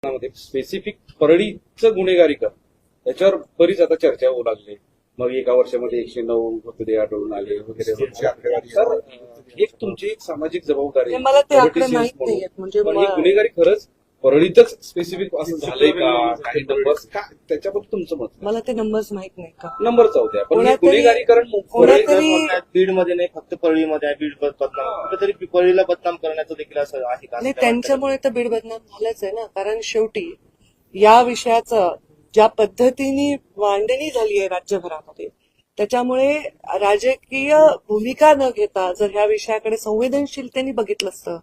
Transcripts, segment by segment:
मध्ये स्पेसिफिक परळीचं गुन्हेगारीकरण त्याच्यावर बरीच आता चर्चा होऊ लागली. मग एका वर्षामध्ये 109 मृतदेह आढळून आले वगैरे. तर एक तुमची एक सामाजिक जबाबदारी म्हणजे मला ते आकडे माहित नाहीयेत. म्हणजे पण ही गुन्हेगारी खरंच परळीतच स्पेसिफिक असं झालंय का, काही नंबर्स का, त्याच्याबद्दल तुमचं मत? मला ते नंबर्स माहित नाही का. नंबर जाऊ द्या, पण हे गुन्हेगारीकरण बीडमध्ये नाही, फक्त परळीमध्ये आहे. बीड बदनाम कुठेतरी परळीला बदनाम करण्याचं देखील असं आहे का? नाही, त्यांच्यामुळे तर बीड बदनाम झालंच आहे ना. कारण शेवटी या विषयाचं ज्या पद्धतीने मांडणी झाली आहे राज्यभरामध्ये, त्याच्यामुळे राजकीय भूमिका न घेता जर ह्या विषयाकडे संवेदनशीलतेने बघितलं असतं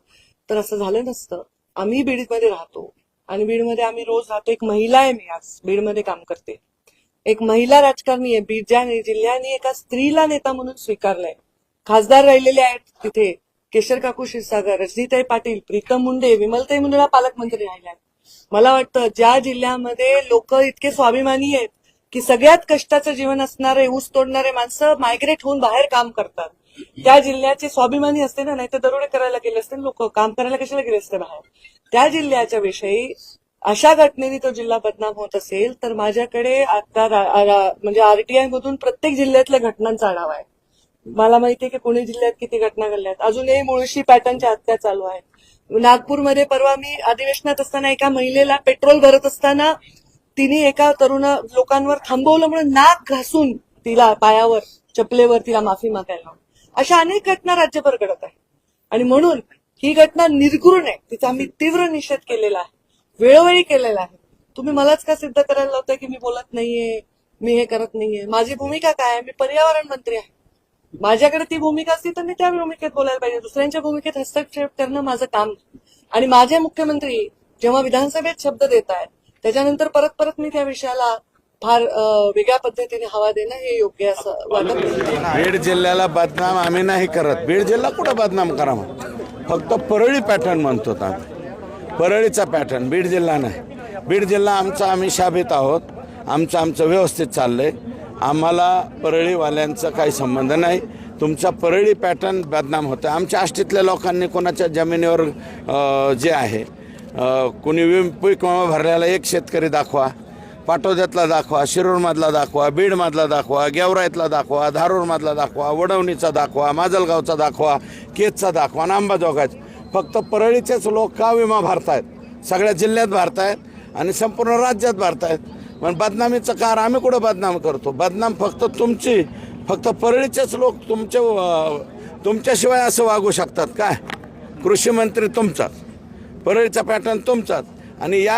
तर असं झालं नसतं. आम्ही बीडमध्ये राहतो आणि बीडमध्ये आम्ही रोज राहतो. एक महिला आहे, मी आज बीडमध्ये काम करते, एक महिला राजकारणी आहे. बीड ज्या जिल्ह्याने एका स्त्रीला नेता म्हणून स्वीकारलंय, खासदार राहिलेले आहेत तिथे केशर काकू क्षीरसागर, रजनीताई पाटील, प्रीतम मुंडे, विमलताई मुंडेला पालकमंत्री राहिल्या. मला वाटतं ज्या जिल्ह्यामध्ये लोक इतके स्वाभिमानी आहेत की सगळ्यात कष्टाचं जीवन असणारे ऊस तोडणारे माणसं मायग्रेट होऊन बाहेर काम करतात, त्या जिल्ह्याचे स्वाभिमानी असते ना. नाही तर दरोडे करायला गेले असते लोक, काम करायला कशाला गेले असते बाहेर. त्या जिल्ह्याच्या विषयी अशा घटनेने तो जिल्हा बदनाम होत असेल तर माझ्याकडे आता म्हणजे आरटीआय मधून प्रत्येक जिल्ह्यातल्या घटनांचा आढावा आहे. मला माहितीये की पुणे जिल्ह्यात किती घटना घडल्यात. अजूनही मुळशी पॅटर्नच्या हत्या चालू आहेत. नागपूरमध्ये परवा मी अधिवेशनात असताना एका महिलेला पेट्रोल भरत असताना तिने एका तरुण लोकांवर थांबवलं म्हणून नाक घासून तिला पायावर चपलेवर तिला माफी मागायला. अशा अनेक घटना राज्यभर घडत आहेत आणि म्हणून ही घटना निर्घृण आहे. तिचा आम्ही तीव्र निषेध केलेला आहे, वेळोवेळी केलेला आहे. तुम्ही मलाच का सिद्ध करायला लावताय की मी बोलत नाहीये, मी हे करत नाहीये? माझी भूमिका काय आहे? मी पर्यावरण मंत्री आहे. माझ्याकडे ती भूमिका असती तर मी त्या भूमिकेत बोलायला पाहिजे. दुसऱ्यांच्या भूमिकेत हस्तक्षेप करणं माझं काम. आणि माझे मुख्यमंत्री जेव्हा विधानसभेत शब्द देत आहेत त्याच्यानंतर परत परत मी त्या विषयाला फार वेगळ्या पद्धतीने हवा देणं हे योग्य असं वाटत नाही. बीड जिल्ह्याला बदनाम आम्ही नाही करत. बीड जिल्हा कुठं बदनाम करावं? फक्त परळी पॅटर्न म्हणतो आम्ही, परळीचा पॅटर्न, बीड जिल्हा नाही. बीड जिल्हा आमचा, आम्ही शाबित आहोत, आमचं व्यवस्थित चाललंय. आम्हाला परळीवाल्यांचा काही संबंध नाही. तुमचा परळी पॅटर्न बदनाम होतं. आमच्या आष्टीतल्या लोकांनी कोणाच्या जमिनीवर जे आहे कोणी पीक विमा भरलेला एक शेतकरी दाखवा, पाटोद्यातला दाखवा, शिरूरमधला दाखवा, बीडमधला दाखवा, गेवराईतला दाखवा, धारूरमधला दाखवा, वडवणीचा दाखवा, माजलगावचा दाखवा, केजचा दाखवा आणि अंबाजोगाईचा. फक्त परळीचेच लोक का विमा भरतायत? सगळ्या जिल्ह्यात भरतायत आणि संपूर्ण राज्यात भरतायत. पण बदनामीचं कार आम्ही कुठं बदनाम करतो? बदनाम फक्त तुमची, फक्त परळीचेच लोक तुमच्याशिवाय असं वागू शकतात काय? कृषी मंत्री तुमचाच, परळीचा पॅटर्न तुमचाच आणि या